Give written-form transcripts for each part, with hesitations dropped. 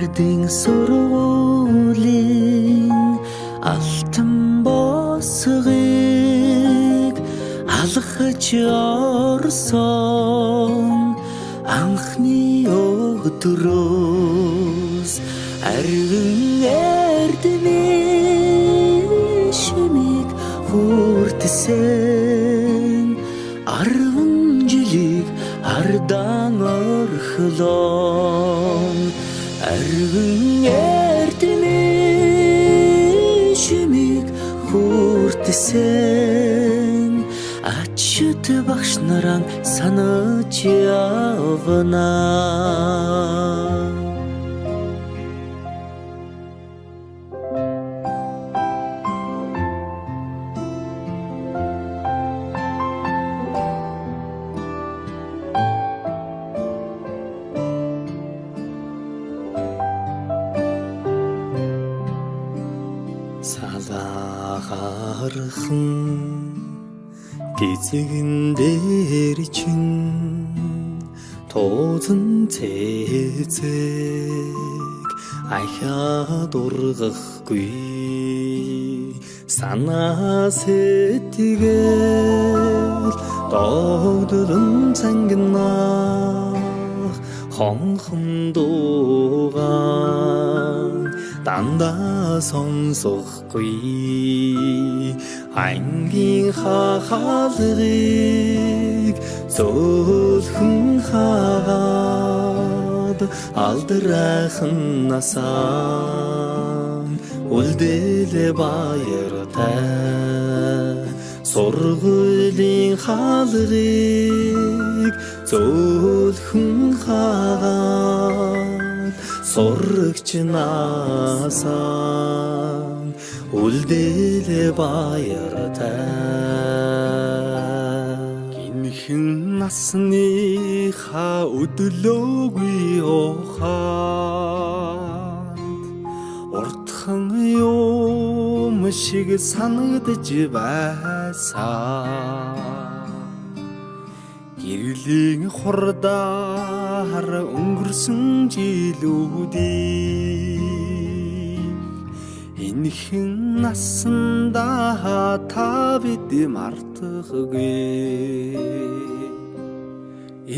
эрдийн сургуулийн алтан босгыг алхаж орсон анхны өдрөөс арвин эрдмийн шимийг хүртсэн 10 жилиг ардан орхлон арвин эрдмийн шимийг хүртсэн ачид багш нараа санаж явна. Салаагархан гизэгэн дээр чин тоозон цэцэг ахаад ургахгүй санаа сэтгэл догдолн цангинах хонхон дуугаан дандаа сонсохгүй ангийн хахалгыг зөөлхөн хаад алдрайхан насаа үлдээлээ баяртай сургуулийн хаалгыг зөөлхөн хаад сурагч насаа үлдээлээ баяртай гинхэн насныхаа өдлөөгүй ухаанд уртхан юм шиг санагдж байсан гэрлийн хурдаар өнгөрсөн жилүүдийг энэхэн насандаа та бид мартахгүй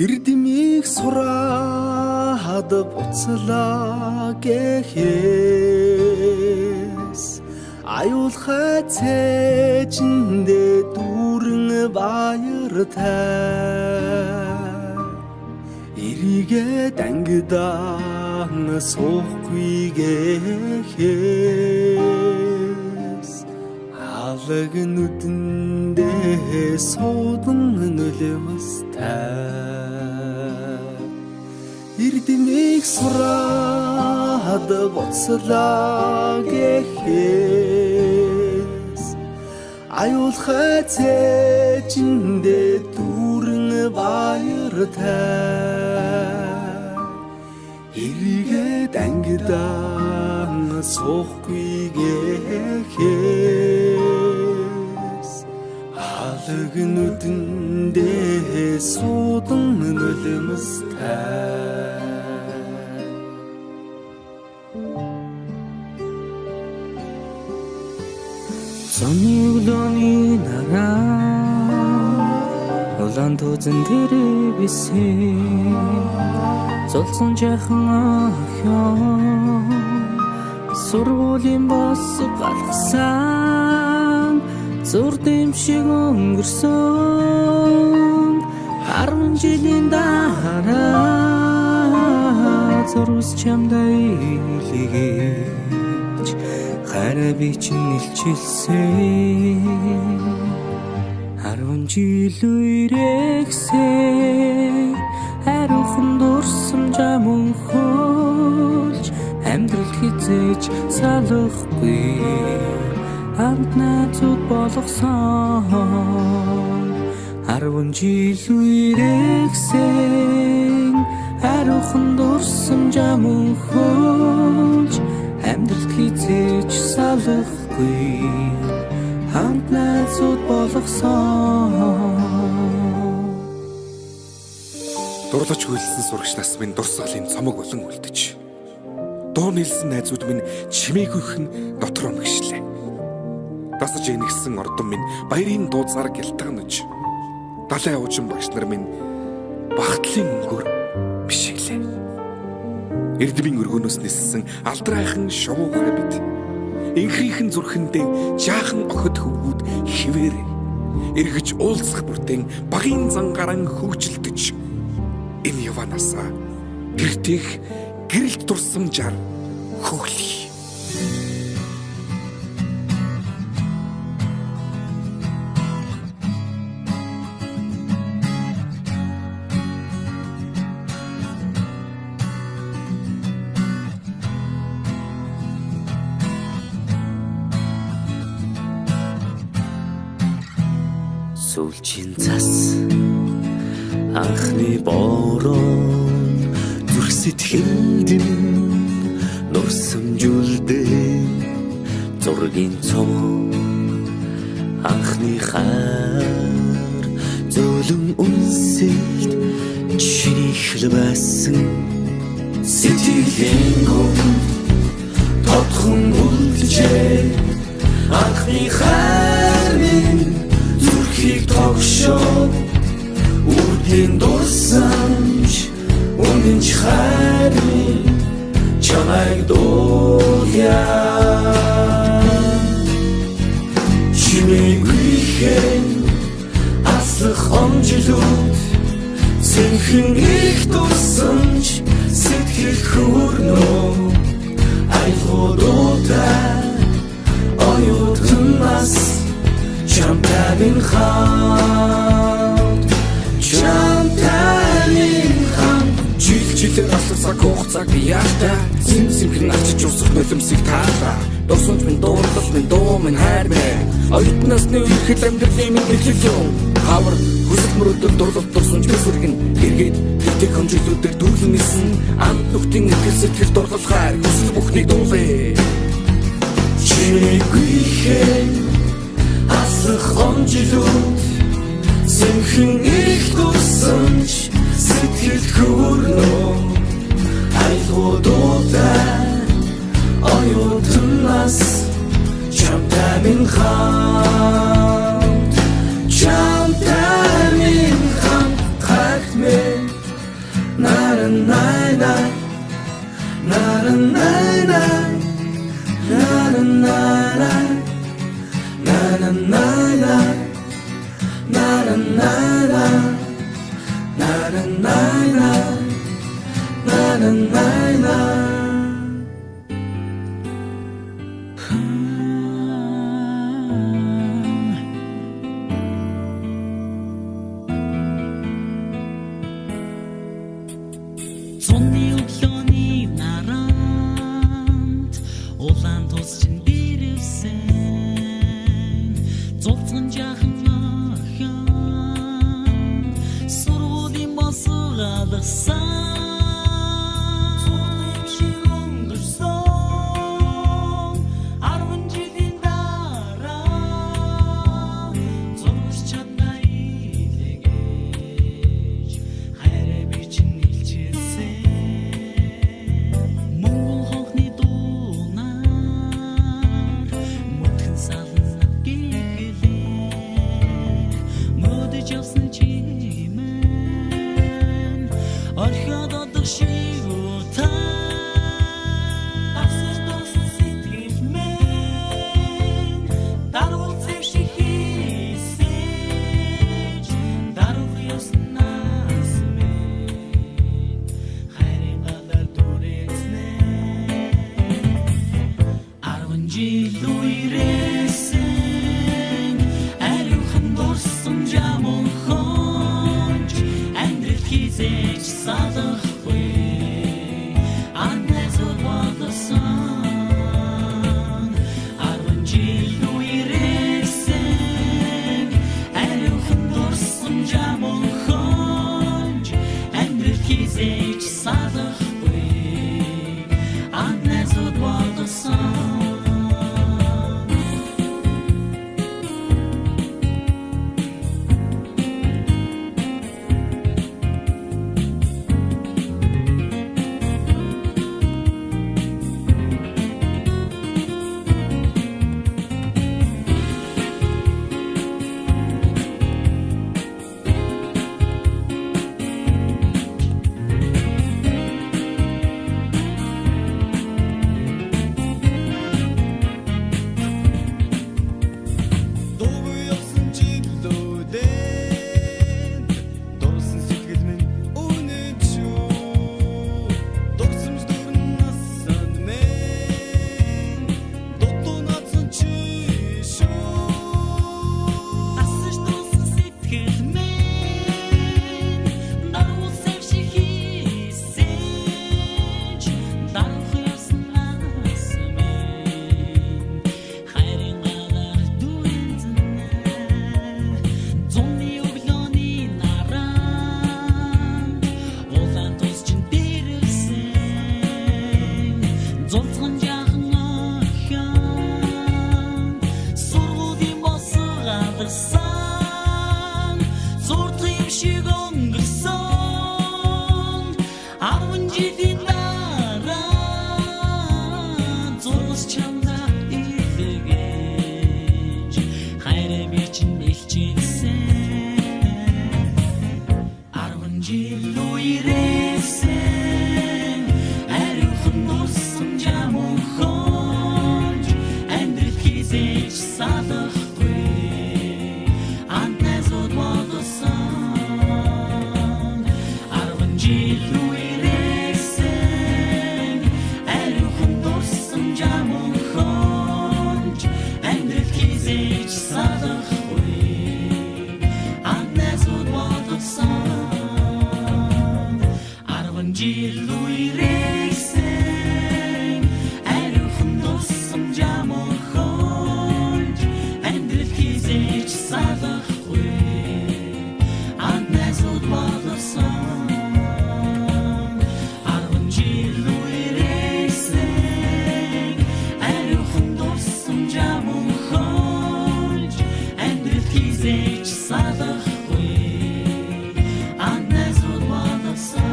эрдмийг сураад буцлаа гэхээс аюулхай цээжиндээ дүүрэн баяртай эрийгээ дангидаан суухгүй гэхээс алаг нүдэндээ суудан нөлөөстэй эрдмийг сураад буцлаа гэхээс аюулхай цээжиндээ дүүрэн баяртай эрийгээ дангидаан суухгүй гэхээс алаг нүдэндээ суудан нөлөөстэй Сонигдоны нараа улаан тузан дээр бисэн золцон жахан охин сургуулийн бос галгасан зур дэвшиг өнгөрсөн 10 жилийн дараа зурс чамдаа илгээж хараа би чинь илчилсэн 10 жил үрэгсээ хариухан дурсамжаа мөнхөлж амьдрал хизээж салахгүй хамт найзууд болгосон 10 жил үрэгсээ хариухан дурсамжаа мөнхөлж амьдрал хизээж салахгүй хамт найзууд болгосон дурлаж хүлсэн сурагч нас минь дурсгалын цомог болон үлдэж дуу нийлсэн найзууд минь чимээгүйхэн дотроо мэгшлээ. Дасаж инэгсэн ордон минь баярын дууцаар гялтганаж, далай уужин багш нар минь багтлын өнгөөр бишиглээ. Эрдмийн өргөнөөс ниссэн алдрайхан шувуугай бид инхрийнхэн зүрхэндээ жаахан охид хөвгүүд хിവэр эргэж уулзах бүртэн багийн зангаран хөвжилтөж энэ яванасаа гэртэх гэрэлт дурсамжаар хөглөе. Сүүлчийн цас анхны бороо зүрх сэтгэлд нурсамжуулдээ зургийн цом анхны хаар зөөлөн үнсэлт чиний хэлбэсэн сэтгэлийн гом тодхон үлджээ анхны хаар минь зүрхийг тогшоо үрдийн дурсамж үнэнч хайрын чамайг дуулъя чимээгүйхэн аслах омжилууд сэнхэн их дурсамж сэтгэл хүрнөө айлгуудуудаа оюутнаас Чамтай минь хамт жилээр аслах хугацааг би яахта симхэн авчиж усах нулимсыг таалаа дурсамж минь дуурлал минь дуу минь хайр минь оюутнаас нэг ихэд амьдралын минь хэлэл юм хавар хүсэл мөрөдөл дурлал дурсамж бисэргэн эргээд тэгтэг хэмжүүлүүдээр дүүрэн нисэн амт нүхтийн ихэл сэтгэл дурлал хайр хүсэл бүхнийг дуулъя чимээгүйхэн аслах омжилууд сэнхэн их дурсамж сэтгэл хүрнөө айлгуудуудаа оюутнаас чамтай минь хамт хайрмэ на-на-на-на на-на-на-на на-на-на-на Na-na-na-na Na-na-na-na Na-na-na-na Na-na-na-na Сонны өглөөний наранд улаан тус чинь дэрвсэн Зовцон жахан охин сургуулийн босор алгасан Зургим шиг өнгөрсөн 10 жилийн дараа зургаж чаднаа илгээж хайраа би чинь илчээсэн Монгол хонхны дуунаар мөтгөн сална гэхлээ мөдөж явсан чимэн орхиод одох шиг утаа авсаж дуусан сэтгэл мэн даруул цэвшиг хийсэж даруул ёснаас мэн хайрын гадар дүрэснэ 10 жил үерсэн ариухан дурсан жамон хонч амьдрал хийсэж салахгүй анназор бодсон 10 жил үерсэн ариухан дурсан жамон хонч амьдрал хийсэж салахгүй анназор бодсон жилийн дараа зургас чамда илгээж хайраа би чинь илчилсэн 10 жил үерээсэн ариухан нурсан жамонхонж амьдрал хийзэж салахгүй антназууд бодсон 10 жил үерээсэн ариухан нурсан жамонхонж амьдрал хийзэж салахгүй антназууд бодсон 10 жил үерээсэн ариухан нурсан жамонхонж амьдрал хийзэж салахгүй антназууд бодсон 10 жил үерээсэн ариухан нурсан жамонхонж амьдрал хийзэж салахгүй антназууд бодсон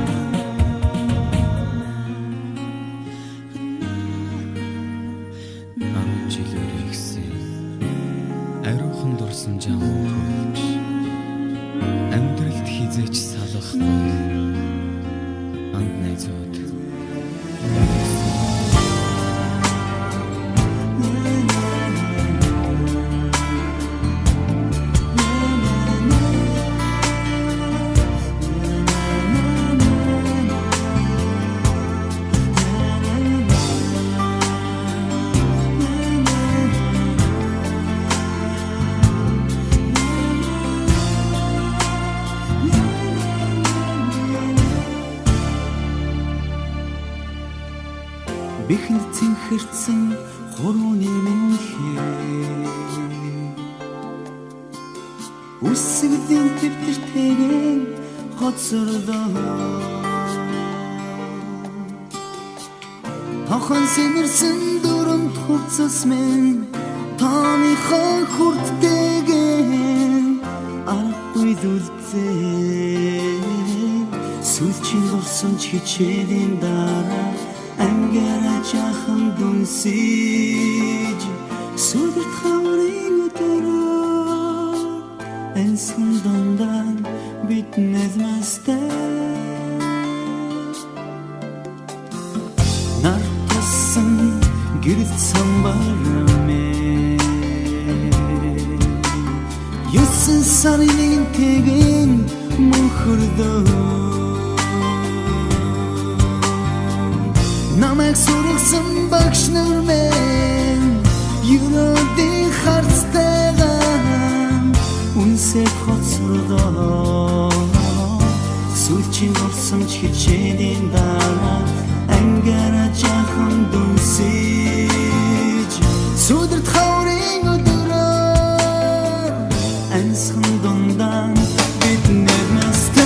10 жил үргэлжсэн ариухан дурсан жамонхонж амьдралд хизээч салахгүй анд найзууд Бэхэнд цэнхэрсэн хурууны минхээ үсгдийн төвтөртэйгэн хоцордоо Тохон сэмэрсэн дүрмд хувцас минь тооныхоо хүрттэйгэн арахгүй зүлцээ Сүлчийн дурсан ч хичээлийн дараа ангара жахан дүнсэж сүдэрт хаврын өдрөө энсэн дондан бит нэзмэстэй нартасан гэрэлт самбараме юусэн сарын тэгэн мөнхөрдөө Намайг сургасан багш нар минь юродын харцтайгаа үнсээ хоцордоо Сүлчийн дурсан ч хичээлийн дараа ангара жахан дүнсэж сүдэрт хаврын өдрөө ансхан дондан бид нэрмэстэй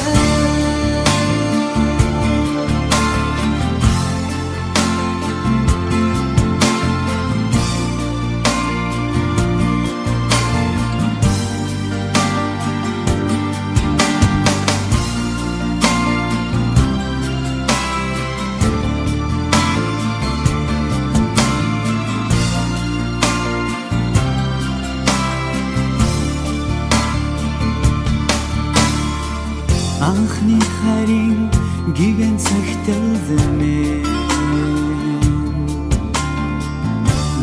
Анхны харин гигэн цагтэлзэмээ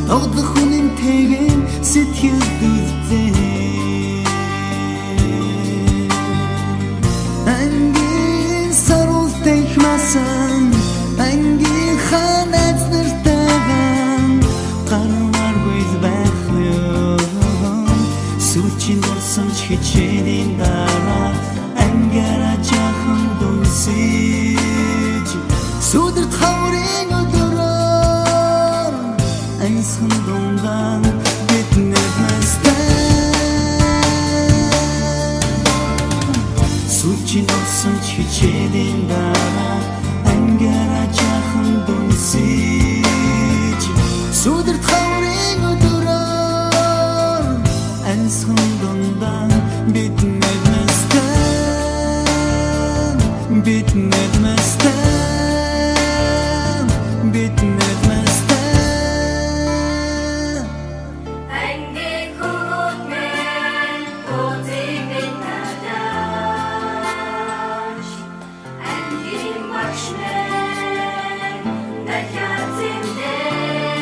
Тогдох үнэн тэгэн сэтгэл дүлзээ Ангийн саруултай хмасан Ангийн ханаац нартайган Гармааргүй байх ёо Сүлчийн дурсан ч хичээлийн дараа ангара жахан дүнсэж сүдэрт хаврын өдрөө ансан дондан бид нэзмэстэй сүлчийн дурсан ч хичээлийн дараа ангара жахан дүнсэж сүдэрт хаврын өдрөө ансан дондан бид нэзмэстэй мэдмэхмэстэй Ангийн хүүд мэн Тозиг битадаш Ангийн багш мэн Дахиад зэмдэж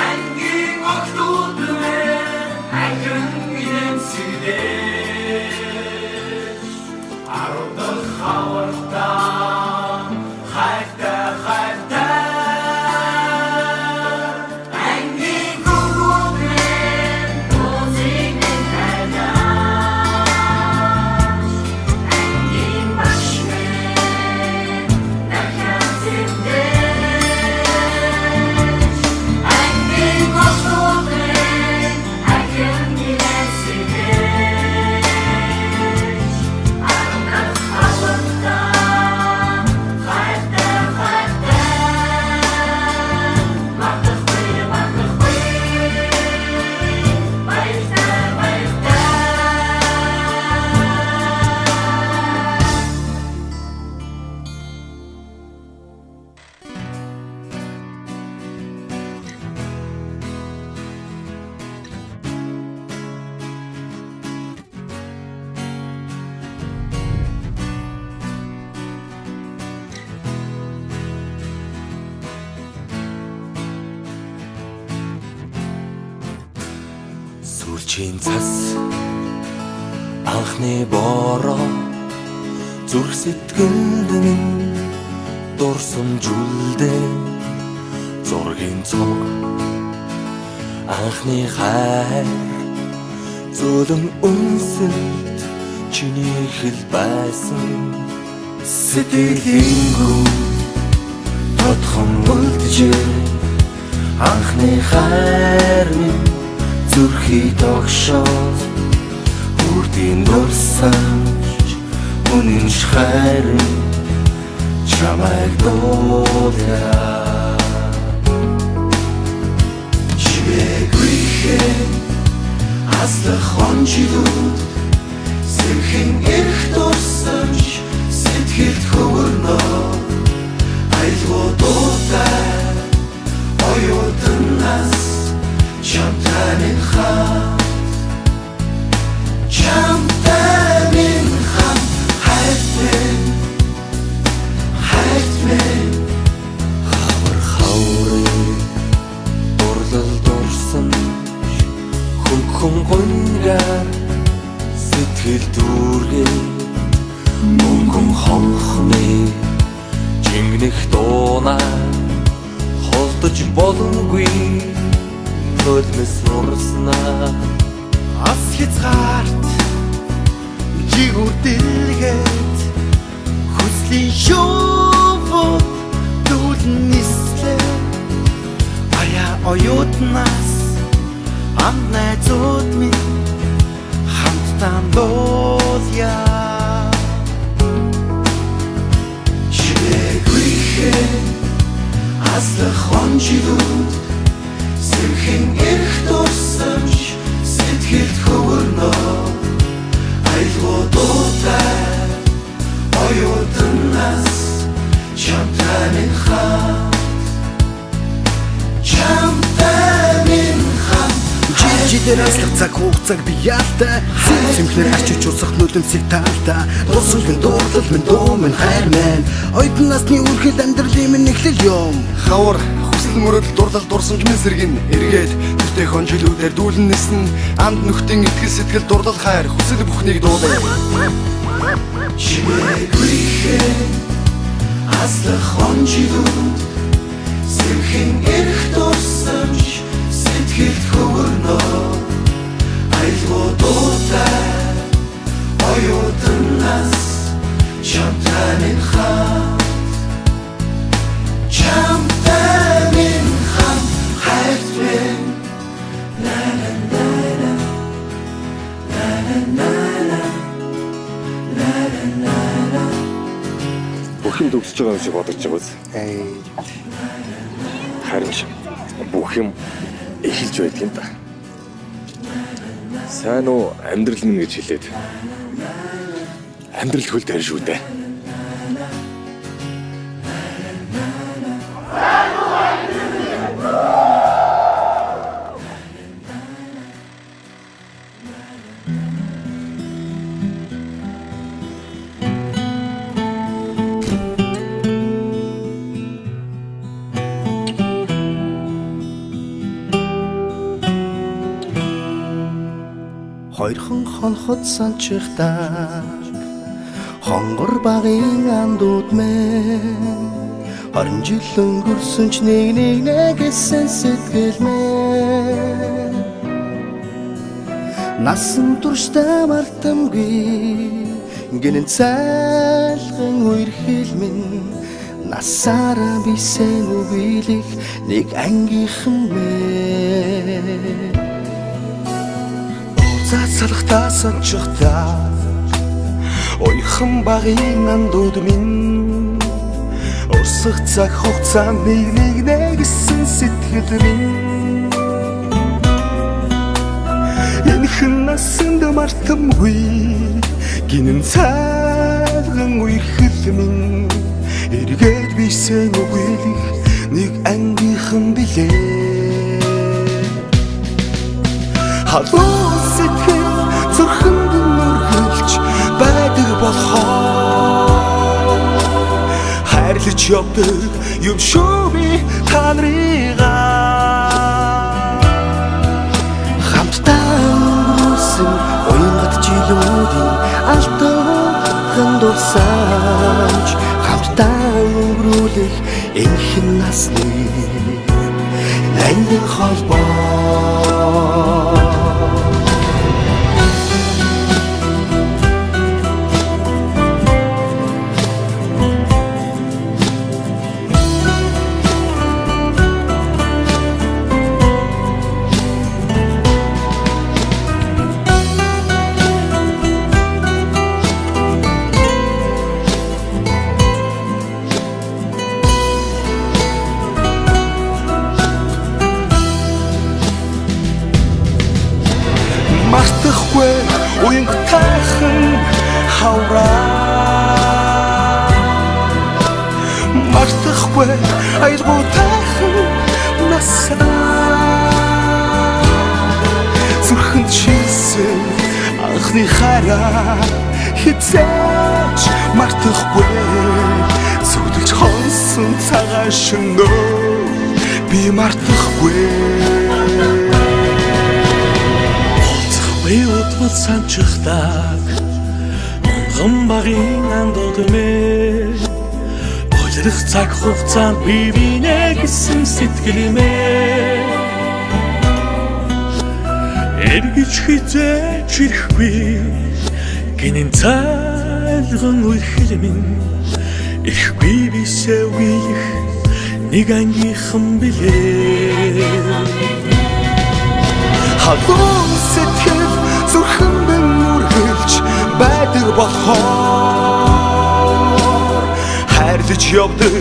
Ангийн октод мэн Ангийн гинэмсэгдэж Арудах хавартаа Хайртай Ангийн хүүд мэн Тозиг битадаш Ангийн багш мэн Дахиад зэмдэж Ангийн октод мэн Ангийн гинэмсэгдэж Арудах хавартаа Хайртай Мартахгүй баяртай Сүүлчийн цас анхны бороо зүрх сэтгэлд минь дурсамжуулдэ зургийн цог анхны хайр зүлэм үнсэлт чиний хэл байсан сэтгэлийн гүн тодхон үлджээ анхны хайр минь зүрхий тогшоод үрдийн дурсамж үнэн хайр чамайг дуулаа чимээгүй аслах хонжилууд сэрхэн эрх дурсамж сэтгэлд хөвөрнөө айлгуудаа оюутнаас Chamтай min kham hayt men Хавар хаврын дурлал дурсан хөнгөн гонгаар сэтгэл дүүргээ мөнгөн хонхны жингнэх дуунаа холдож боломгүй Хөлмөс урснаа Ас хязгаарт жигүүр дэлгээд хүслийн шоувод дүүлэн нислээ ая оюутнаас амт найзууд минь хамтдаа дуулъя чимээгүй аслах хонжилууд сэрхэн эрх дурсамж сэтгэлд хөвөрнөө айлгуудаа оюутнаас чамтай min kham Жидээр аслах цаг хугацааг би яалтай Сэмхлэр арчиж усах нүлэмсийг таалтай Дурсан минь дуурлал минь дуу минь хайр мэн Оюутан насны үргэлж амьдралын минь эхлэл юм Хавар хүсэл мөрөдөл дурлал дурсамж минь сэргэн эргээд тэртээ хонжилүүдээр дүүлэн нисэн амд нөхдийн итгэл сэтгэл дурлал хайр хүсэл бүхнийг дуулаа чимээгүй аслах хонжилууд сэрхэн эрх дурсамж сэтгэлд хөвөрнөө айлгуудаа оюутнаас чамтай min kham хайрт мен Бүх юм төгсөж байгаа юм шиг бодож байгаа биз? Харин шиг бүх юм эхэлж байдаг юм да. Сайн уу амьдрал минь гэж хэлээд. Амьдрал хөл дээр шүү дээ. хонхот санчихтаа хонгор багын андууд мэн харин жил өнгөрсөн ч нэг гэсэн сэтгэл мэн насан туршдаа мартамгүй гинэн цайлган үерхэл минь насаараа бисен үгийлэх нэг ангийнхан мэн цацалхтаа санчихтаа ойхон багын андууд минь урсах цаг хугацаанд нэг гэсэн сэтгэл минь энэхэн насанд мартамгүй гинэн цайлган үерхэл минь эргээд бисен үгийлэх нэг ангийнхан билээ халуун сэтгэл зүрхэнд нүргэлж байдаг болохоор хайрлаж явдаг юм шүү би та нарыгаа хамтдаа өнгөрсөн уянгат жилүүдийн алтан дурсамж хамтдаа өнгөрүүлэх энэхэн насны нандин холбоо мартахгүй уянг тайхан хавраа мартахгүй айлгуу тайхан насаа зүрхэнд шилсэн анхны хараа хизээч мартахгүй зүудэлж хонсон цагаан шөнөө би мартахгүй Уутвал санчихдаг онгон багын андууд мэ ойлох цаг хугацаанд би бинэ гэсэн сэтгэл мэ эргэж хизээч ирэхгүй гинэн цайлган үерхэл минь ирэхгүй бисээ үгийлэх нэг ангийнхан билээ халуун сэтгэл зүрхэнд нүргэлж байдаг болохоор хайрлаж явдаг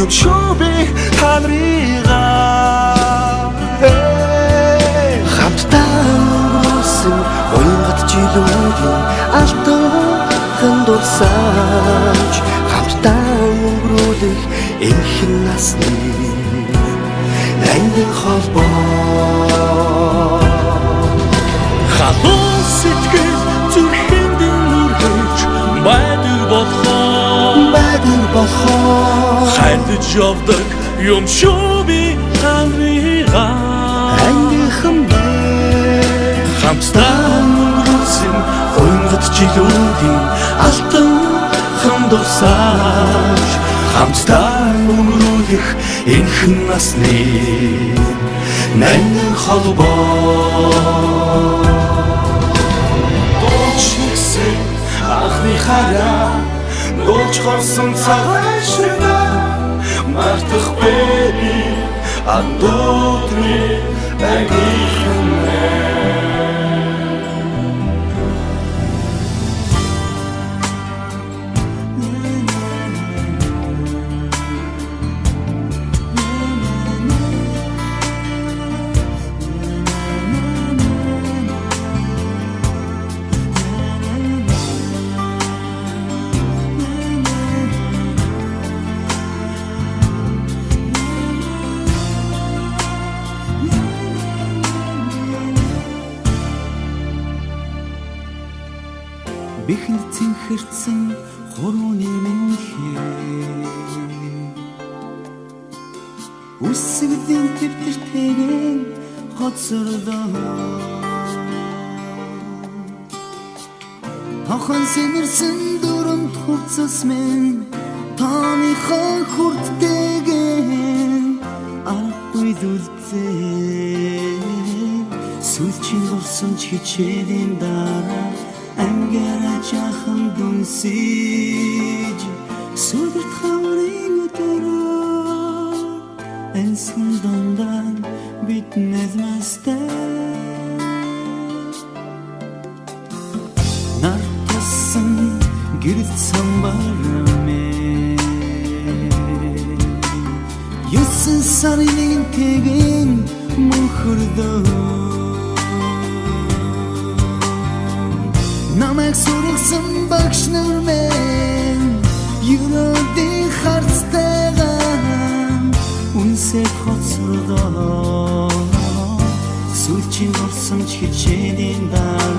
юм шүү би та нарыгаа хамтдаа өнгөрсөн уянгат жилүүдийн алтан дурсамж хамтдаа өнгөрүүлэх энэхэн насны нандин холбоо халуун сэтгэл зүрхэнд нүргэлж байдаг болохоор хайрлаж явдаг юм шүү би та нарыгаа ангийнхан мэн хамтдаа өнгөрсөн уянгат жилүүдийн алтан дурсамж хамтдаа өнгөрүүлэх энэхэн насны нандин холбоо дочигсэн анхны хараа дуулж хорсон цагаан шөнөө мартахгүй би андуудны ангийнхан Бэхэнд цэнхэрсэн хурууны минхээ үсгдийн төвтөртэйгэн хоцордоо Ухаан сэмэрсэн дүрмд хувцас минь тооныхоо хүртдэгэн аргагүй зүлцээ сүлжин болсон ч хичээлийн дараа ангаараа жахан дүнсэж сүдэрт хаврын өдрөө энсэн дондан бид нэзмэстэй нартасан гэрэлт самбармэ юусэн сарын тэгэн мөнхөрдөө намайг сургасан багш нар минь юунуудын харцтайгаа үнсээ хоцродоо сүлжин болсон ч хичээлийн дараа